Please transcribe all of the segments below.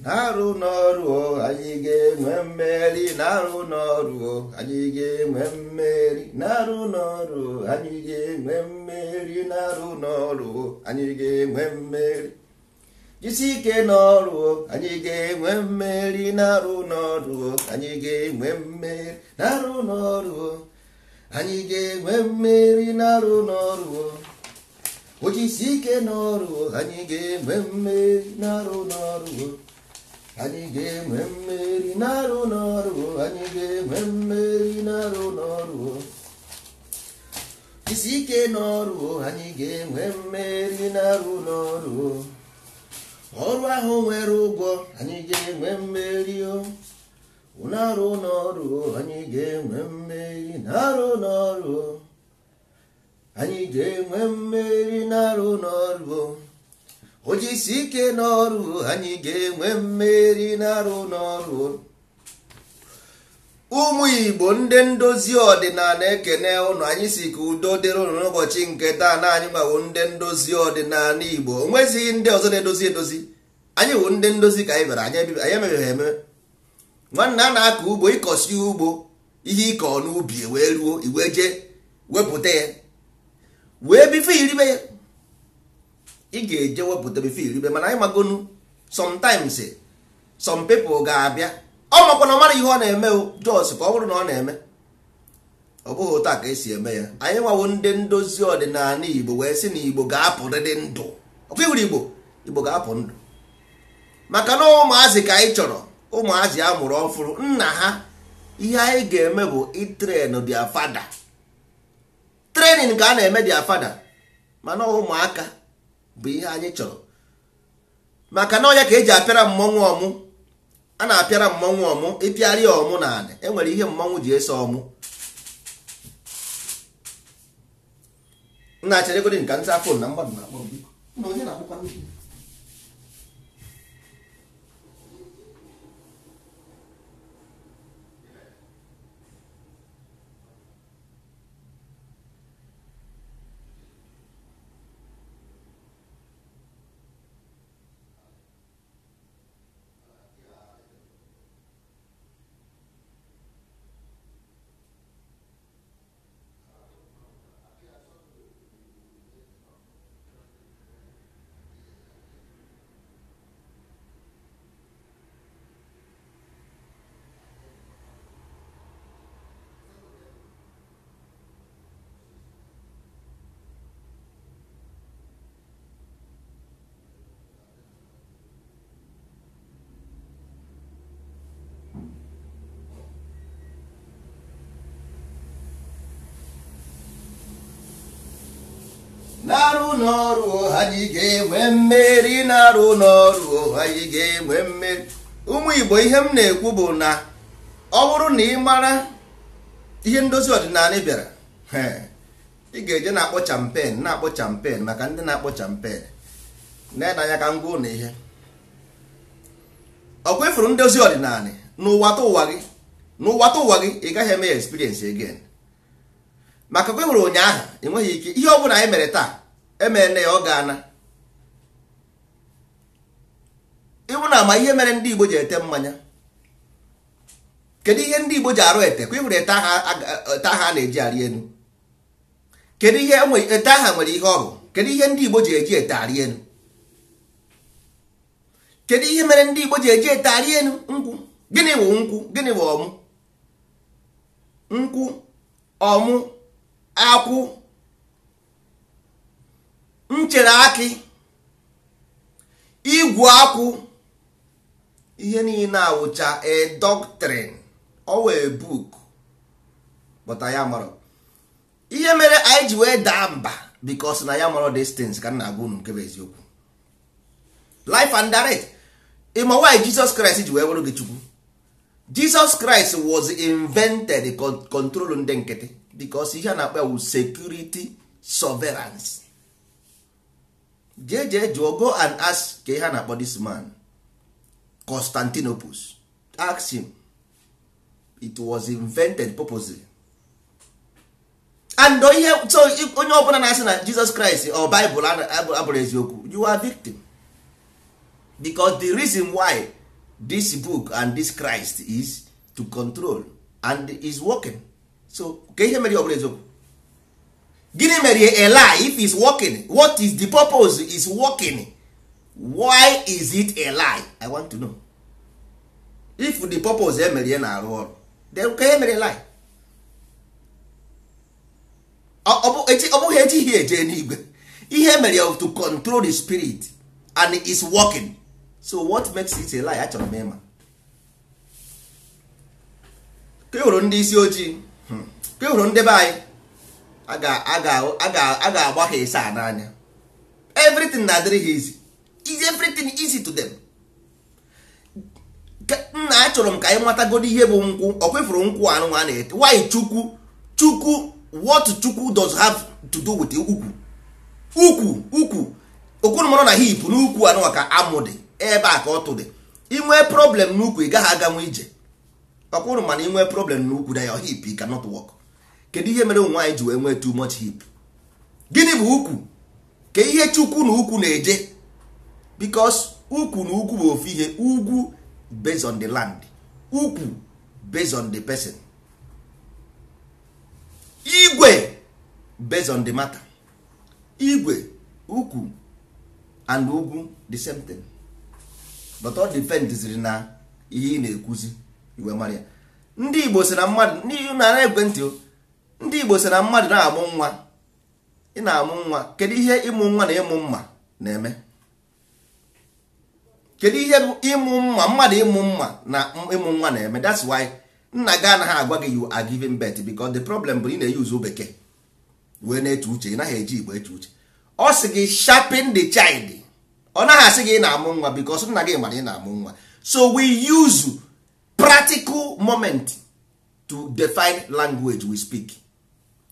na-arụ n'ọrụ anyị ga-enwe mmeri na-arụ n'ọrụ anyị ga-enwe mmeri na-arụ n'ọrụ anyị ga-enwe mmeri na-arụ n'ọrụ anyị ga-enwe mmeri jisi ike n'ọrụ anyị ga-enwe mmeri na-arụ n'ọrụ anyị ga-enwe mmeri na-arụ n'ọrụ anyị ga-enwe mmeri na-arụ n'ọrụ ojisi ike n'ọrụ anyị ga-enwe mmeri na-arụ n'ọrụ anyị ga-enwe mmeri na-arụ n'ọrụ anyị ga-enwe mmeri na-arụ n'ọrụ isi ike n'ọrụ anyị ga-enwe mmeri na-arụ n'ọrụ ọrụ ahụ nwere ụgwọ anyị ga-enwe mmeri na-arụ n'ọrụ anyị ga-enwe mmeri na-arụ n'ọrụ anyị ga-enwe mmeri na-arụ n'ọrụ ojisi ike n'ọrụ anyị ga-enwe mmeri na-arụ n'ọrụ ụmụ Igbo ndị ndozi ọdịnala ekene ụnụ anyị si ka udo dịrị ụnụ n'ụbọchị nke taa na anyị gbawo ndị ndozi ọdịnala Igbo onwezighị ndị ọzọ na-edozi edozi anyị wụ ndị ndozi ka anyị bịara anyị emebeghị eme nwanne a na-akọ ugbo ịkọsi ugbo ihe ịkọ n'ubi wee ruo iwe jee wepụta ya wee bife iribe ya ị ga-eje wepụta bife iribe mana anyị magonu sometimes some people ga-abịa ọ makwana mara ihe ọ na-eme jos ka ọ bụrụ na ọ na-eme ọ bụghị otu a ka esi eme ya anyị nwawo ndị ndozi ọdịnala Igbo wee sị na Igbo ga-apụrịrị ndụ ọkwa iwere Igbo ga-apụ ndụ maka na ụmụazị ka anyị chọrọ ụmụazị a mụrụ ọfụrụ nna ha ihe anyị ga-eme bụ itren dia fada trenin ka a na-eme dia fada mana ụmụaka bụ ihe anyị chọrọ maka na ọnya ka eji apịara mmọnwụ ọmụ a na-apịara mmọnwụ ọmụ ịpịarị ọmụ na anị enwere ihe mmọnwụ ji eso ọmụ nna cheregodi nka nta fon na mgbadụ na akpọ na onye na-akpọkwa ndị na-arụ n'ọrụ anyị ga-enwe mmeri na-arụ n'ọrụ anyị ga-enwe mmeri ụmụ Igbo ihe m na-ekwu bụ na ọ bụrụ na ị mara ihe ndozi ọdịnala bịara ị ga-eje na-akpọ champen maka ndị na-akpọ champen na-edanya ka ngwa ụlọ ihe ọkwa ifuru ndozi ọdịnala n'ụwata ụwa gị ị gaghị eme ya experience again maka kwe nwere ụnyaahụ enweghị ike ihe ọ bụla anyị mere taa emene ya ọ ga-ana ịbụ na ama ihe mere ndị Igbo ji ete mmanya kedu ihe ndị Igbo ji arụ ete kwe nwere ete aha a na-eji arị elu kedu ihe ete aha nwere ihe ọ bụ kedu ihe ndị Igbo ji eji ete arị elu kedu ihe mere ndị Igbo ji eji ete arị elu nkwụ gịnị bụ nkwụ gịnị bụ ọmụ nkwụ ọmụ akwụ nchere akị igwu akwụ ihe niile awụcha a doctrine ọwa a book but ya mara ihe mere anyị ji wee daa mba because na ya mara distance ka na-agwa unu nke bụ eziokwu life and direct ịma why Jesus Christ ji wee were gị chukwu Jesus Christ was invented control ndị nkịtị because ihe na-akpa wu security surveillance jeje go and ask ka ihe na-akpọ this man Constantinople ask him it was invented purposely and ihe so onye ọbụla na-asị na Jesus Christ or Bible abụrụ eziokwu you are victim because the reason why this book and this Christ is to control and is working. So ka ihe mere ọ bụla eziokwu? Gịnị mere a lie if it's working? What is the purpose is working? Why is it a lie? I want to know. If the purpose emere na-arụ ọrụ, then ka ihe mere lie? Ọ bụghị ejighị eje n'igwe. Ihe mere to control the spirit and it is working. So what makes it a lie? Achọrọ m ịma. Ka ị hụrụ ndị isi ojii, ka ị hụrụ ndị be anyị, a ga-agba ha ịsa n'anya. Everything na-adịrị ha easy. Is everything easy to them? Nna achọrọ m ka anyị matagodi ihe bụ nkwụ. Ọ kwefuru nkwụ anụ nwa na-ete. Why chukwu what chukwu does have to do with ukwu okwunu mara na hip n'ukwu anụ ka amụdị ebe a ka ọ tụdị. Inwe problem n'ukwu ị gaghị aga nwe ije. Okwunu mana inwe problem n'ukwu na your hip cannot work. Kedu ihe mere nwaanyị ji wee nwee too much hip? Gịnị bụ ukwu? Ka ihe chukwu na ukwu na-eje? Because ukwu na ukwu bụ ofu ihe. Ugwu based on the land, ukwu based on the person, igwe based on the matter. Igwe, ukwu and ugwu the same thing, but all depends na ihe ị na-ekwuzi iwe mara ya. Ndị Igbo sị na mmadụ n'ihu na egwe ntị, ndị Igbo sị na mmadụ na-amụ nwa, ị na-amụ nwa. Kedu ihe ịmụ nwa na ịmụ mma na-eme? Kedu ihe ịmụ mma mmadụ ịmụ mma na ịmụ nwa na-eme? That's why nna gị anaghị agwa gị you are giving birth, because the problem bụ ị na-eyuzu bekee wee na-eche uche, ị naghị eji Igbo eche uche. Ọ sị gị sharpen the child, ọ naghị asị gị ị na-amụ nwa because nna gị mara ị na-amụ nwa. So we use practical moment to define language we speak.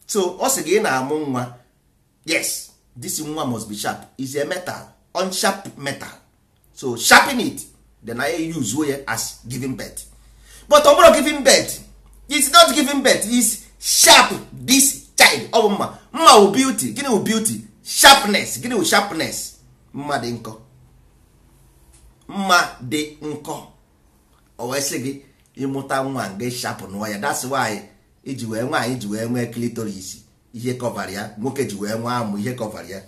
So ọ sị gị ị na-amụ nwa, yes, this nwa must be sharp. Is a metal, unsharp metal. So sharpen it, then I use way as giving birth. But ọ bụrụ giving birth, it's not giving birth, it's sharp this child. Ọ bụ mma. Mma wụ beauty. Gịnị wụ beauty? Sharpness. Gịnị wụ sharpness? Mma dị nkọ. Mma dị nkọ. O wee sị gị ịmụta nwa nga sharp nwa ya. That's why iji wee nwaanyị ji wee nwee clitoris, ihe cover ya. Nwoke ji wee nwee amụ, ihe cover ya.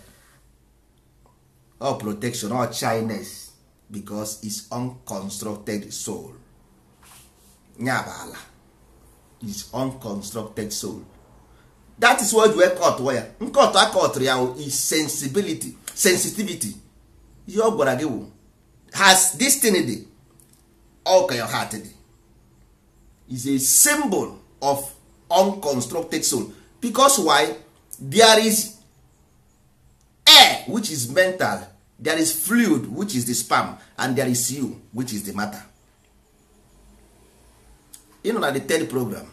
All protection, all shyness, because it's unconstructed soul. Nyabala is unconstructed soul. That is what we caught where nkọtụ akọtụrụ ya is sensitivity. Ihe ọ gwara gị wụ has destiny, all ka your heart dị, is a symbol of unconstructed soul. Because why? There is air which is mental, there is fluid which is the sperm, and there is you which is the matter. You know, at the third program,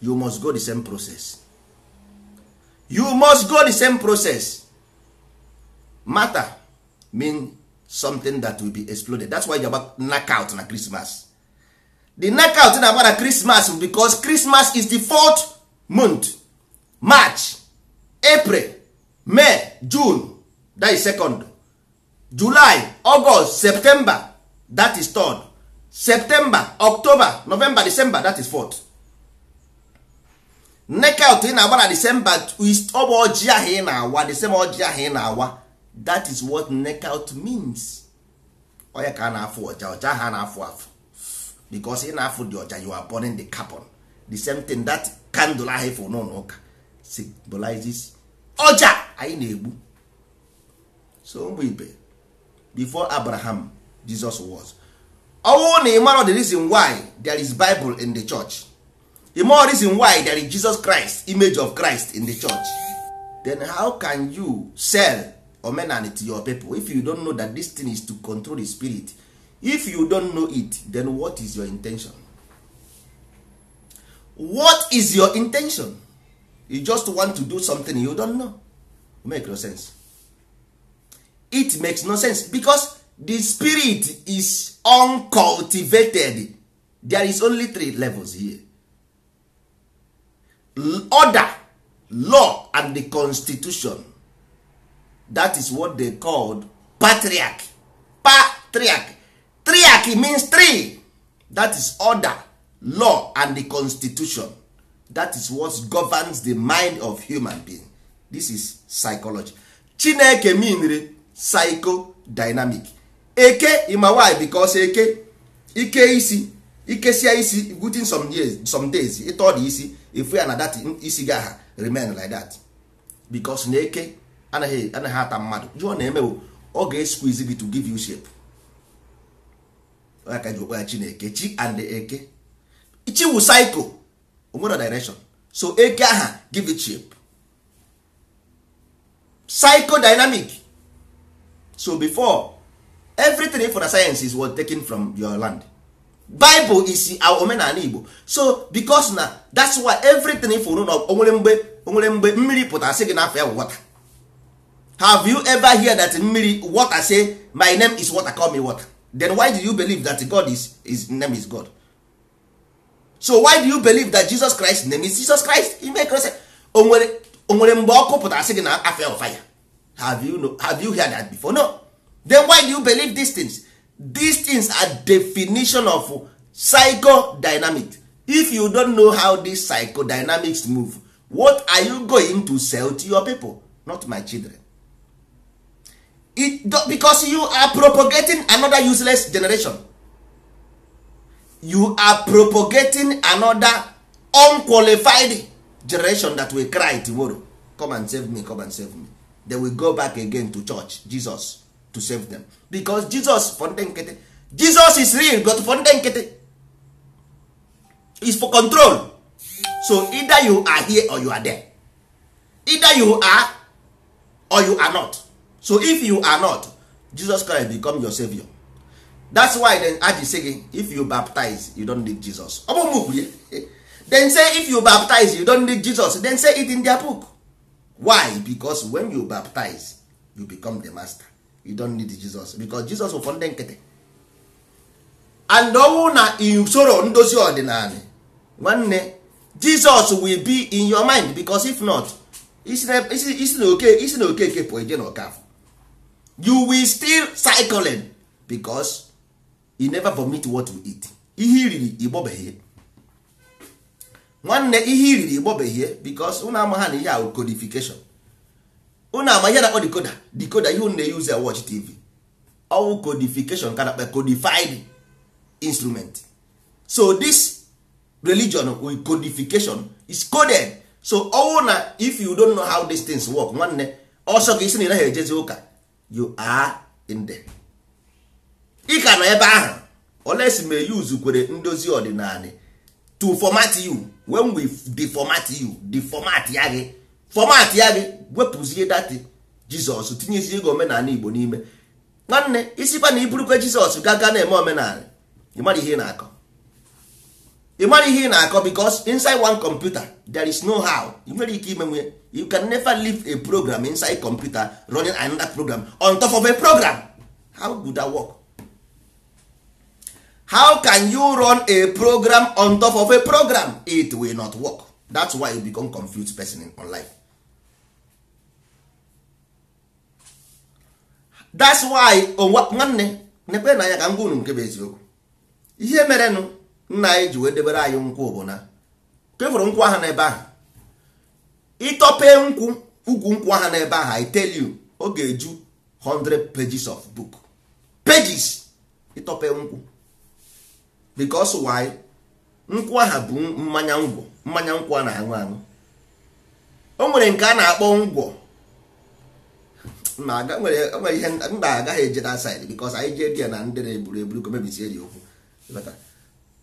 you must go the same process. You must go the same process. Matter mean something that will be exploded. That's why you about knockout na Christmas. The knockout in about Christmas because Christmas is the 4th month. March, April, May, June, that is 2nd. July, August, September, that is 3rd. September, October, November, December, that is 4th. Knockout in our December is oji ahụ ị na-awa, the same oji ahụ ị na-awa. That is what knockout means. Oya ka na-afụ ọja ha na-afụ afụ. Because ị na-afụ the ọja, you are burning the carbon. The same thing that candle ahụ for no symbolizes ọja anyị na-egbu. So ụmụ ibe, before Abraham, Jesus was. Oh, na ịmara the reason why there is Bible in the church. The more reason why there is Jesus Christ, image of Christ in the church. Then how can you sell omenani to your people if you don't know that this thing is to control the spirit? If you don't know it, then what is your intention? What is your intention? You just want to do something you don't know. It makes no sense. It makes no sense because the spirit is uncultivated. There is only 3 levels here: order, law, and the constitution. That is what they called patriarch. Patriarch. Triarch Tri means three. That is order, law, and the constitution. That is what governs the mind of human being. This is psychology. Chineke means psychodynamic. Eke ima why? Because eke isi ikesia isi within some years, some days, it all the isi, if we are na that isi gaha remain like that. Because na eke anaghị ata mmadụ. Jụọ na eme ọ ga-squeeze gị to give you shape. Aka ji okpa Chineke, chi and eke. Ichi wu psycho. Onwere direction. So eke aha give it shape. Psychodynamic. So before, everything for the sciences was taken from your land. Bible is our omenala Igbo. So because now that's why everything for onwere mgbe mmiri pụtara sị gị n'afọ ya water. Have you ever heard that mmiri water say my name is water, call me water? Then why do you believe that God is his name is God? So why do you believe that Jesus Christ's name is Jesus Christ? He make sense. Onwere mgbe ọkụ pụtara sị gị na afọ of fire. Have you heard that before? No. Then why do you believe these things? These things are definition of psychodynamic. If you don't know how these psychodynamics move, what are you going to sell to your people? Not my children. Because you are propagating another useless generation. You are propagating another unqualified generation that will cry tomorrow. Come and save me, come and save me. They will go back again to church, Jesus, to save them. Because Jesus is real, but is for control. So either you are here or you are there. Either you are or you are not. So if you are not, Jesus Christ become your savior. That's why then Aji say if you baptize, you don't need Jesus. Then say if you baptize, you don't need Jesus. Then say it in their book. Why? Because when you baptize, you become the master. You don't need Jesus. Because Jesus will fund nkete. And na usoro Ndozi Odinala nwanne, Jesus will be in your mind. Because if not, it's okay. You will still cycling because you never vomit what you eat. Ihe riri igbobeghie. Nwanne ihe riri igbobeghie because una amaha na ihe a codification. Una amaha na decoder ihe una use a watch TV. All codification kind of codified instrument. So this religion with codification is coded. So if you don't know how these things work, nwanne also ga isi na ihe ejezi ụka, you are in there. Ị ka nọ ebe ahụ, unless may use kwere Ndozi Odinala to format you. When we deformat you, format ya gị wepụzie dati Jesus tinyezie ego omenala Igbo n'ime. Nwanne isikwa na iburukwe Jesus gaga na-eme omenala, ịmara ihe na-akọ because inside one computer there is no how. You can never leave a program inside computer running another program on top of a program. How would that work? How can you run a program on top of a program? It will not work. That's why you become confused person in life. That's why nwanne nekwe na ya ka ngunu nke bụ eziokwu. Ihe merenụ nna anyị ji wee debere anyị nkwụ bụ na kefụrụ nkwụ aha n'ebe ahụ. Ịtọpe nkwụ ugwu nkwụ aha n'ebe ahụ, I tell you, ọ ga-eju 100 pages of book. Pages ịtọpe nkwụ. Because why? Nkwụ aha bụ mmanya nkwụ a na-aṅụ aṅụ. O nwere nke a na-akpọ ngwọ. Nwere ihe mba agaghị eje na side because anyị jee dia na ndị na-eburu ko mebisie dị okwu.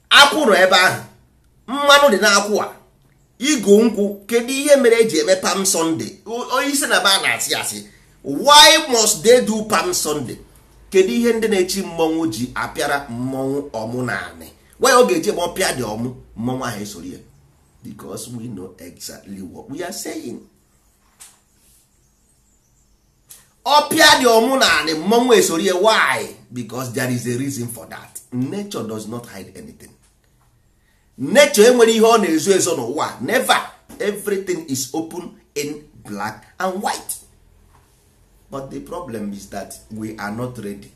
Akwụ nọ ebe ahụ, mmanụ dị n'akwụ a. Igu nkwụ, kedu ihe mere eji eme Palm Sunday? Onye isi na ba na-asị asị, why must they do Palm Sunday? Kedu ihe ndị na-echi mmọnwụ ji apịara mmọnwụ ọmụ naanị? Why ọ ga-eji ebe ọpịa dị ọmụ mmọnwụ ahụ esoro ya? Because we know exactly what we are saying. Ọpịa dị ọmụ naanị mmọnwụ esoro ya. Why? Because there is a reason for that. Nature does not hide anything. Nature enwere ihe ọ na-ezo ezo n'ụwa. Never. Everything is open in black and white. But the problem is that we are not ready.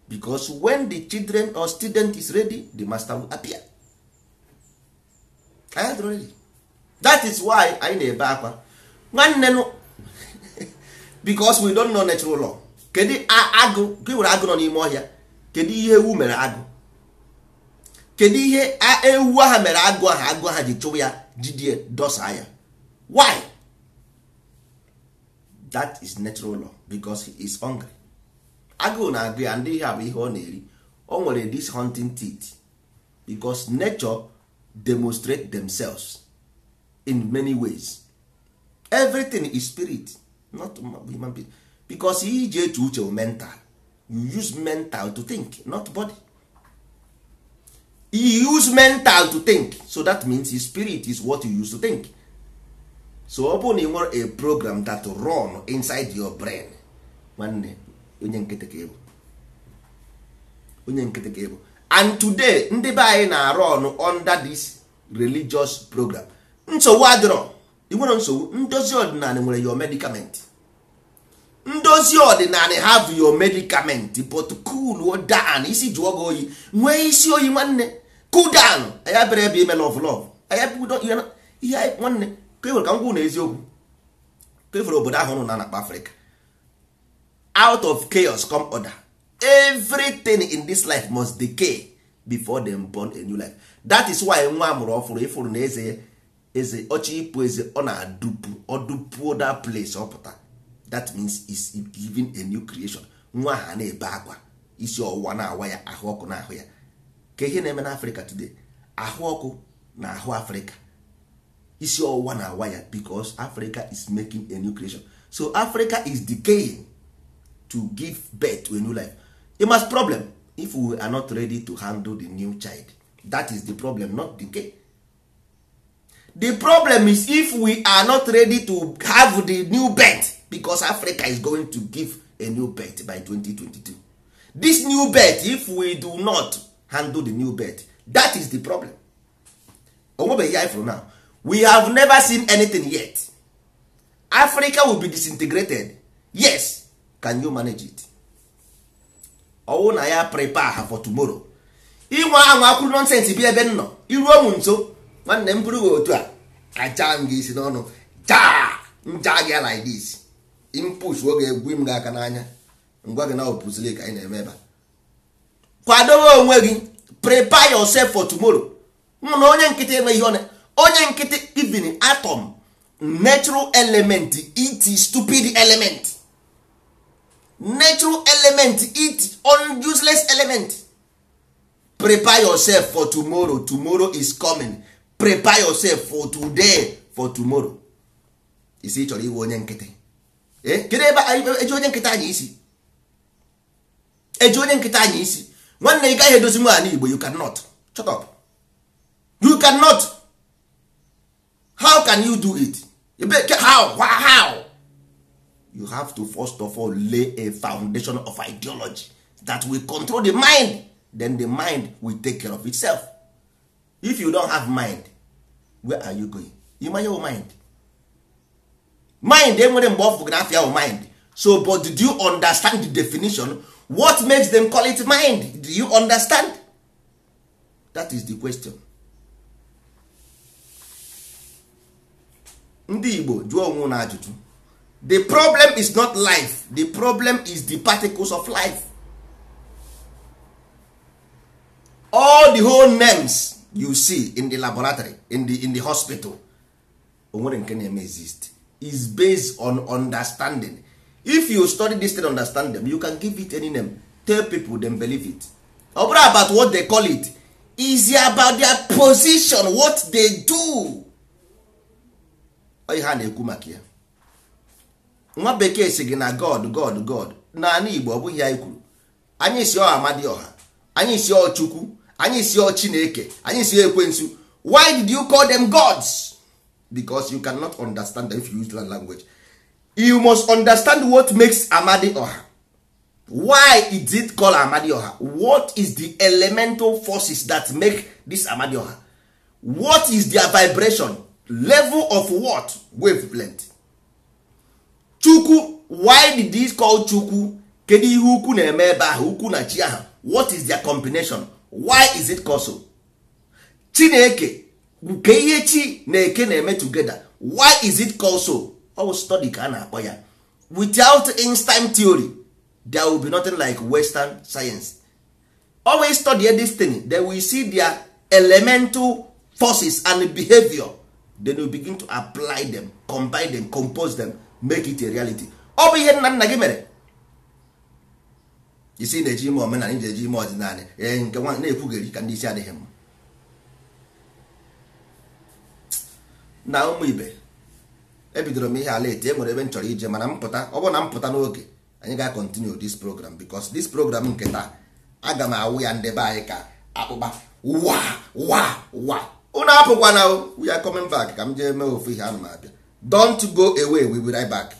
because when the children or student is ready, the master will appear. I had ready. That is why anyị na-ebe akwa nwanne no because we don't know natural law. Kedu agụ ka nwere agụ nọ n'ime ọhịa? Kedu ihe ewu mere agụ? Kedu ihe ewu aha mere agụ aha ji chụwa ya jidie dosa ya? Why? That is natural law because he is hungry. Agụ na-agụ ya ndị ihe abụ ihe ọ na-eri. O nwere this hunting teeth because nature demonstrate themselves in many ways. Everything is spirit, not human being. Because he je to uche mental. You use mental to think, not body. You use mental to think, so that means his spirit is what you use to think. So open a program that run inside your brain. Onye nkete ka ebu. Onye nkete ka ebu. And today ndị be anyị na run under this religious program. Nsogbu adịrọ. Igwere nsogbu ndozi ọdịnala nwere your medicament. Ndozi ọdịnala have your medicament but cool down. Isi jụọ gị oyi nwee isi oyi nwanne cool down. Aya bere ebe ime love. Aya budo ihe nwanne ka ewere ka ngwụ na eziokwu. Ka efere obodo ahụ nọ na akpa Africa. Out of chaos come order. Everything in this life must decay before them born a new life. That is why nwa amụrụ ọfụrụ ịfụrụ na eze ọchị ịpụ eze ọ na-adụpu ọdụpuo that place ọpụta. That means is giving a new creation. Nwa ha na-ebe akwa isi ọwụwa na-awa ya ahụ ọkụ na ahụ ya. Ka ihe na-eme na Africa today, ahụ ọkụ na ahụ Africa, isi ọwụwa na-awa ya because Africa is making a new creation. So Africa is decaying to give birth to a new life. It must problem if we are not ready to handle the new child. That is the problem, not decay. The problem is if we are not ready to have the new birth, because Africa is going to give a new birth by 2022. This new birth, if we do not handle the new birth, that is the problem. From now, we have never seen anything yet. Africa will be disintegrated. Yes. Can you manage it? Ọwụ na ya prepare her for tomorrow. Inwe ahụ akwụrụ nonsense bi ebe nọ. Iruo m nso, nwanne m bụrụ otu a. Acha m gị isi n'ọnụ. Nja gị like this. Impush oge egwu m ga-aka n'anya. Ngwa gị na opuzile ka anyị na-eme ebe. Kwadowe onwe gị. Prepare yourself for tomorrow. Na onye nkịtị enwe ihe one. Onye nkịtị even atom, natural element, it is stupid element. Natural element, it on useless element. Prepare yourself for tomorrow. Tomorrow is coming. Prepare yourself for today, for tomorrow. Isi chọrọ iwe onye nkịtị. Kedu ebe eji onye nkịtị anyị isi? Eji onye nkịtị anyị isi. Nwanne ị gaghị edozi nwa anyị Igbo, you cannot. Shut up. You cannot. How can you do it? How? You have to first of all lay a foundation of ideology that will control the mind. Then the mind will take care of itself. If you don't have mind, where are you going? You mind your mind. Mind, enwere mgbe ọfụ graph your mind. So, but did you understand the definition? What makes them call it mind? Do you understand? That is the question. Ndị Igbo jụọ onwe na ajụjụ. The problem is not life. The problem is the particles of life. All the whole names you see in the laboratory, in the hospital, onwere nke na-eme exist, is based on understanding. If you study this thing, understand them, you can give it any name. Tell people, them believe it. About what they call it, is about their position, what they do. Oyi ha na-ekwu maka ya. Nwa bekee si gị na God na ana Igbo ọ bụghị ya ikwuru. Anyị si ọ Amadioha, anyị si ọ Chukwu, anyị si ọ Chineke, anyị si Ekwensu. Why did you call them gods? Because you cannot understand them if you use that language. You must understand what makes Amadioha. Why is it called Amadioha? What is the elemental forces that make this Amadioha? What is their vibration? Level of what? Wavelength. Chukwu, why did this call Chukwu? kedu ihe ukwu na-eme ebe ahụ, ukwu na chi ahụ, what is their combination, why is it called so? Chineke nke ihe chi na eke na-eme together, why is it called so? All study ka a na-akpọ ya. Without Einstein theory there will be nothing like Western science. Always study this thing, then we see their elemental forces and behavior, then we begin to apply them, combine them, compose them, make it a reality. Ọ bụ ihe nna nna gị mere. Isi na-eji ime omenala, iji eji ime ọdịnala, nke nwa na-ekwugheri ka ndị isi adịghị mma. Na ụmụ ibe, ebidoro m ihe ala eti, enwere ebe m chọrọ ije, mana mpụta, ọ bụ na mpụta n'oge anyị ga-continue this program, because this program nke taa aga m awụ ya ndebe anyị ka akpụkpa wa unu apụkwana, we are coming back. Ka m jee mee ofu ihe, anụ m abịa. Don't go away, we will be right back.